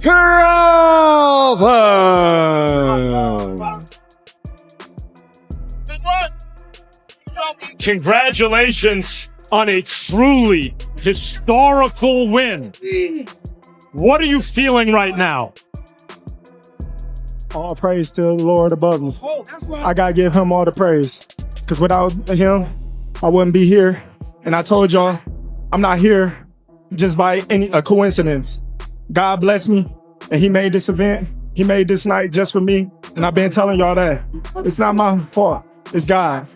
Crawford. Congratulations on a truly historical win. What are you feeling right now? All praise to the Lord above me. I gotta give him all the praise. Because without him, I wouldn't be here. And I told y'all, I'm not here just by a coincidence. God bless me, and he made this event. He made this night just for me. And I've been telling y'all that. It's not my fault. It's God.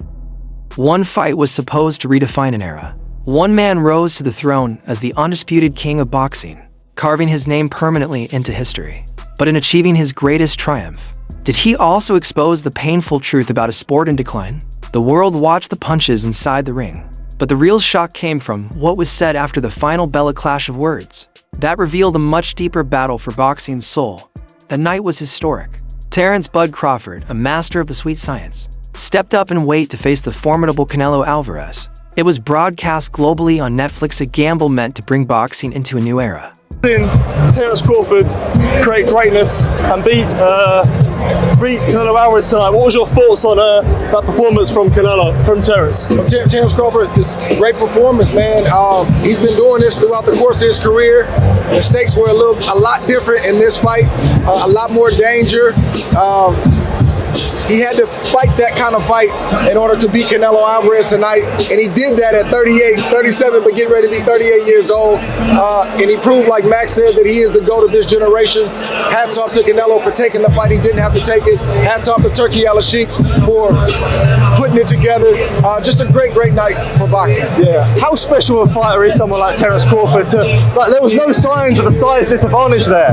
One fight was supposed to redefine an era. One man rose to the throne as the undisputed king of boxing, carving his name permanently into history. But in achieving his greatest triumph, did he also expose the painful truth about a sport in decline? The world watched the punches inside the ring, but the real shock came from what was said after the final bell clash of words. That revealed a much deeper battle for boxing's soul. That night was historic. Terence "Bud" Crawford, a master of the sweet science, stepped up in weight to face the formidable Canelo Alvarez. It was broadcast globally on Netflix, a gamble meant to bring boxing into a new era. Terence Crawford create greatness and beat Canelo Alvarez tonight. What was your thoughts on that performance from Terence? Terence Crawford, great performance, man. He's been doing this throughout the course of his career. The stakes were a lot different in this fight, a lot more danger. He had to fight that kind of fight in order to beat Canelo Alvarez tonight, and he did that at 38, 37, but getting ready to be 38 years old. And he proved, like Max said, that he is the GOAT of this generation. Hats off to Canelo for taking the fight. He didn't have to take it. Hats off to Turkey Al-Sheikh for putting it together. Just a great, great night for boxing. Yeah. How special a fighter is someone like Terence Crawford? There was no signs of a size disadvantage there.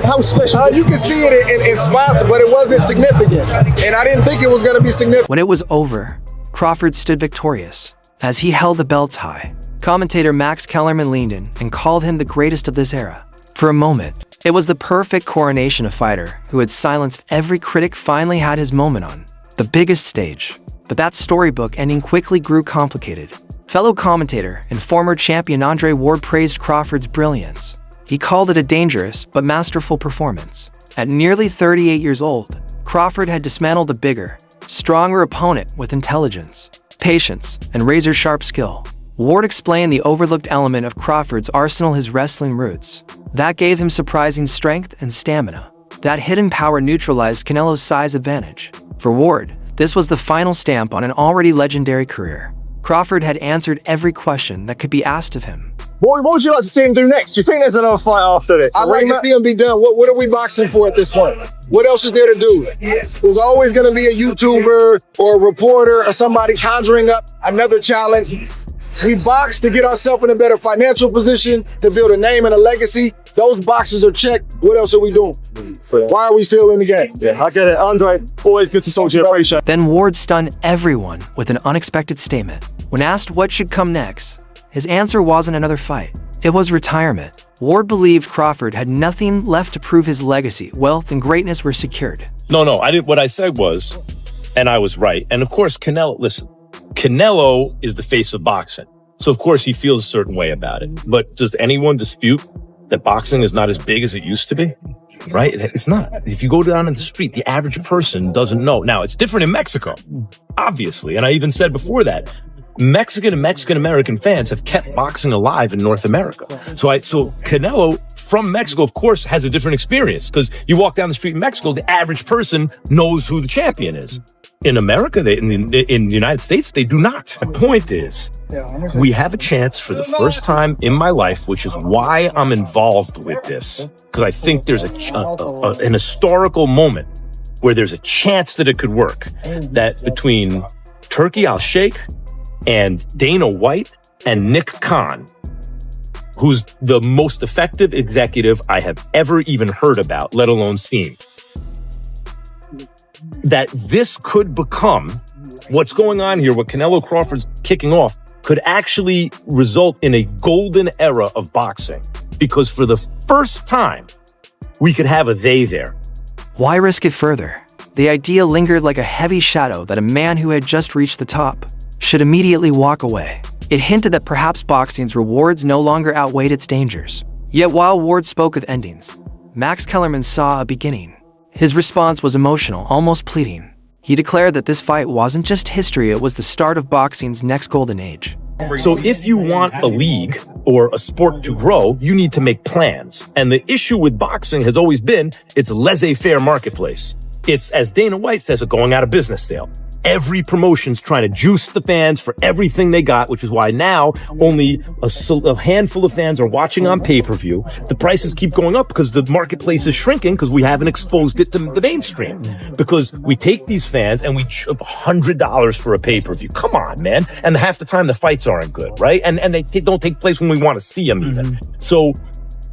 How special? You can see it in spots, but it wasn't significant. And I didn't think it was going to be significant. When it was over, Crawford stood victorious. As he held the belts high, commentator Max Kellerman leaned in and called him the greatest of this era. For a moment, it was the perfect coronation. A fighter who had silenced every critic finally had his moment on the biggest stage. But that storybook ending quickly grew complicated. Fellow commentator and former champion Andre Ward praised Crawford's brilliance. He called it a dangerous but masterful performance. At nearly 38 years old, Crawford had dismantled a bigger, stronger opponent with intelligence, patience, and razor-sharp skill. Ward explained the overlooked element of Crawford's arsenal: his wrestling roots. That gave him surprising strength and stamina. That hidden power neutralized Canelo's size advantage. For Ward, this was the final stamp on an already legendary career. Crawford had answered every question that could be asked of him. What would you like to see him do next? Do you think there's another fight after this? I'd like to see him be done. What are we boxing for at this point? What else is there to do? Yes. There's always going to be a YouTuber or a reporter or somebody conjuring up another challenge. We box to get ourselves in a better financial position, to build a name and a legacy. Those boxes are checked. What else are we doing? Why are we still in the game? Yeah, I get it. Andre, always good to talk to you. Appreciate it. Then Ward stunned everyone with an unexpected statement. When asked what should come next, his answer wasn't another fight. It was retirement. Ward believed Crawford had nothing left to prove. His legacy, wealth, and greatness were secured. No, I didn't. What I said was, and I was right. And of course, Canelo is the face of boxing. So of course he feels a certain way about it. But does anyone dispute that boxing is not as big as it used to be? Right? It's not. If you go down in the street, the average person doesn't know. Now, it's different in Mexico, obviously. And I even said before that, Mexican and Mexican-American fans have kept boxing alive in North America. So Canelo from Mexico, of course, has a different experience, because you walk down the street in Mexico, the average person knows who the champion is. In America, in the United States, they do not. The point is, we have a chance for the first time in my life, which is why I'm involved with this, because I think there's an historical moment where there's a chance that it could work, that between Turkey Al-Sheikh and Dana White and Nick Khan, who's the most effective executive I have ever even heard about, let alone seen, that this could become what's going on here, what Canelo Crawford's kicking off, could actually result in a golden era of boxing. Because for the first time, we could have a they there. Why risk it further? The idea lingered like a heavy shadow that a man who had just reached the top should immediately walk away. It hinted that perhaps boxing's rewards no longer outweighed its dangers. Yet while Ward spoke of endings, Max Kellerman saw a beginning. His response was emotional, almost pleading. He declared that this fight wasn't just history, it was the start of boxing's next golden age. So if you want a league or a sport to grow, you need to make plans. And the issue with boxing has always been it's a laissez-faire marketplace. It's, as Dana White says, a going out of business sale. Every promotion's trying to juice the fans for everything they got, which is why now only a handful of fans are watching on pay-per-view. The prices keep going up because the marketplace is shrinking because we haven't exposed it to the mainstream. Because we take these fans and we chip $100 for a pay-per-view. Come on, man. And half the time the fights aren't good, right? And they don't take place when we want to see them even. So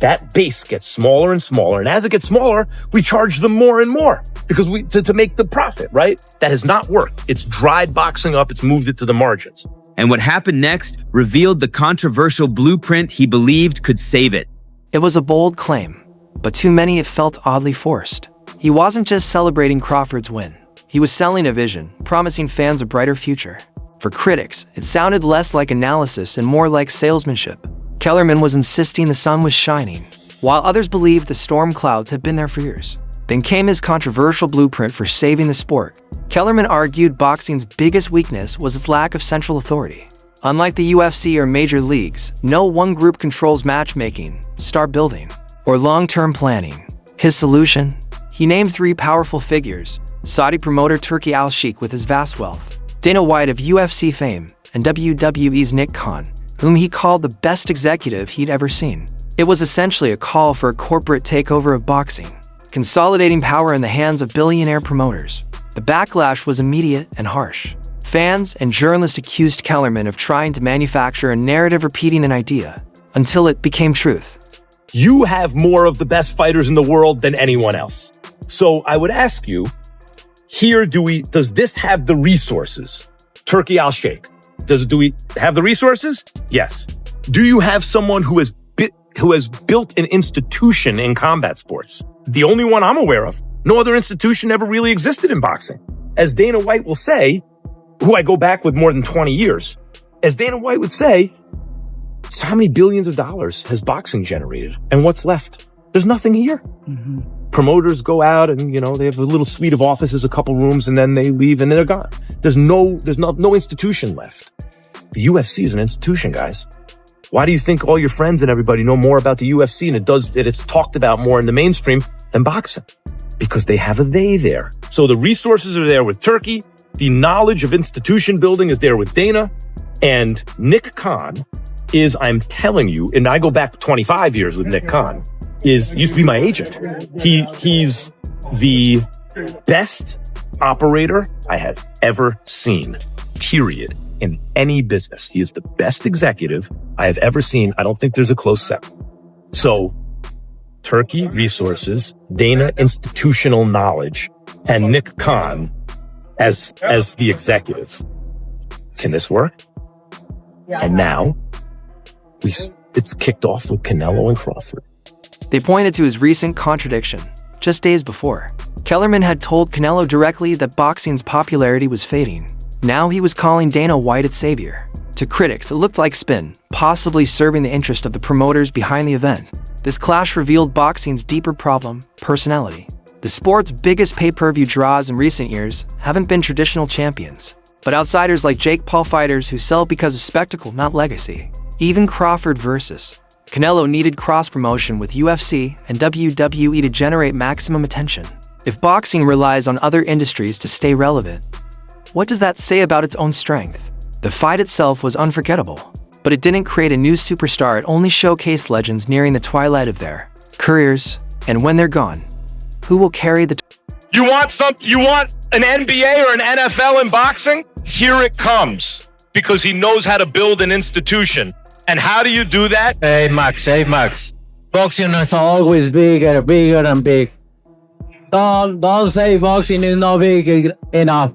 that base gets smaller and smaller. And as it gets smaller, we charge them more and more because to make the profit, right? That has not worked. It's dried boxing up. It's moved it to the margins. And what happened next revealed the controversial blueprint he believed could save it. It was a bold claim, but to many it felt oddly forced. He wasn't just celebrating Crawford's win. He was selling a vision, promising fans a brighter future. For critics, it sounded less like analysis and more like salesmanship. Kellerman was insisting the sun was shining, while others believed the storm clouds had been there for years. Then came his controversial blueprint for saving the sport. Kellerman argued boxing's biggest weakness was its lack of central authority. Unlike the UFC or major leagues, no one group controls matchmaking, star building, or long-term planning. His solution? He named three powerful figures: Saudi promoter Turki Al-Sheikh with his vast wealth, Dana White of UFC fame, and WWE's Nick Khan, whom he called the best executive he'd ever seen. It was essentially a call for a corporate takeover of boxing, consolidating power in the hands of billionaire promoters. The backlash was immediate and harsh. Fans and journalists accused Kellerman of trying to manufacture a narrative repeating an idea, until it became truth. You have more of the best fighters in the world than anyone else. So I would ask you, does this have the resources? Turki Al-Sheikh. Do we have the resources? Yes. Do you have someone who has built an institution in combat sports? The only one I'm aware of. No other institution ever really existed in boxing. As Dana White will say, who I go back with more than 20 years, as Dana White would say, so how many billions of dollars has boxing generated? And what's left? There's nothing here. Promoters go out and, they have a little suite of offices, a couple rooms, and then they leave and then they're gone. There's no institution left. The UFC is an institution, guys. Why do you think all your friends and everybody know more about the UFC and it's talked about more in the mainstream than boxing? Because they have a they there. So the resources are there with Turki. The knowledge of institution building is there with Dana. And Nick Khan is, I'm telling you, and I go back 25 years with Nick Khan, used to be my agent. He's the best operator I have ever seen, period, in any business. He is the best executive I have ever seen. I don't think there's a close second. So Turki resources, Dana institutional knowledge, and Nick Khan as the executive. Can this work? And now it's kicked off with Canelo and Crawford. They pointed to his recent contradiction. Just days before, Kellerman had told Canelo directly that boxing's popularity was fading. Now he was calling Dana White its savior. To critics, it looked like spin, possibly serving the interest of the promoters behind the event. This clash revealed boxing's deeper problem: personality. The sport's biggest pay-per-view draws in recent years haven't been traditional champions, but outsiders like Jake Paul, fighters who sell because of spectacle, not legacy. Even Crawford versus Canelo needed cross-promotion with UFC and WWE to generate maximum attention. If boxing relies on other industries to stay relevant, what does that say about its own strength? The fight itself was unforgettable, but it didn't create a new superstar. It only showcased legends nearing the twilight of their careers, and when they're gone, who will carry the You want an NBA or an NFL in boxing? Here it comes. Because he knows how to build an institution. And how do you do that? Hey Max. Boxing is always bigger and big. Don't say boxing is not big enough.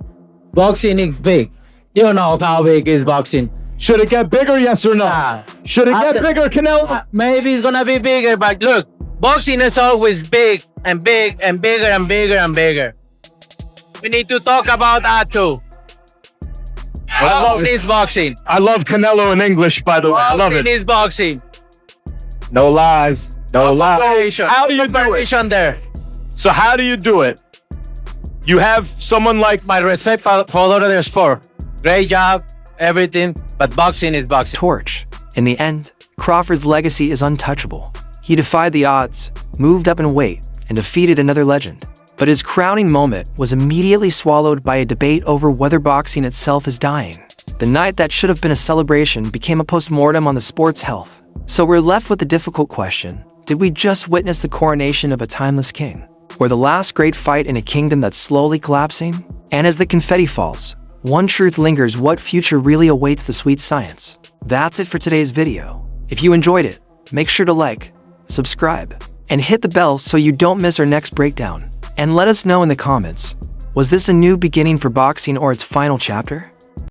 Boxing is big. You know how big is boxing. Should it get bigger, yes or no? Should it get bigger, Canelo? Maybe it's gonna be bigger, but look, boxing is always big and big and bigger and bigger and bigger. We need to talk about that too. I love this boxing. I love Canelo in English, by the way. I love it. Boxing is boxing. No lies. No How do you do it? there. So how do you do it? You have someone like My respect for all of the sport. Great job, everything, but boxing is boxing. Torch. In the end, Crawford's legacy is untouchable. He defied the odds, moved up in weight, and defeated another legend. But his crowning moment was immediately swallowed by a debate over whether boxing itself is dying. The night that should have been a celebration became a post-mortem on the sport's health. So we're left with the difficult question: did we just witness the coronation of a timeless king? Or the last great fight in a kingdom that's slowly collapsing? And as the confetti falls, one truth lingers: what future really awaits the sweet science? That's it for today's video. If you enjoyed it, make sure to like, subscribe, and hit the bell so you don't miss our next breakdown. And let us know in the comments, was this a new beginning for boxing or its final chapter?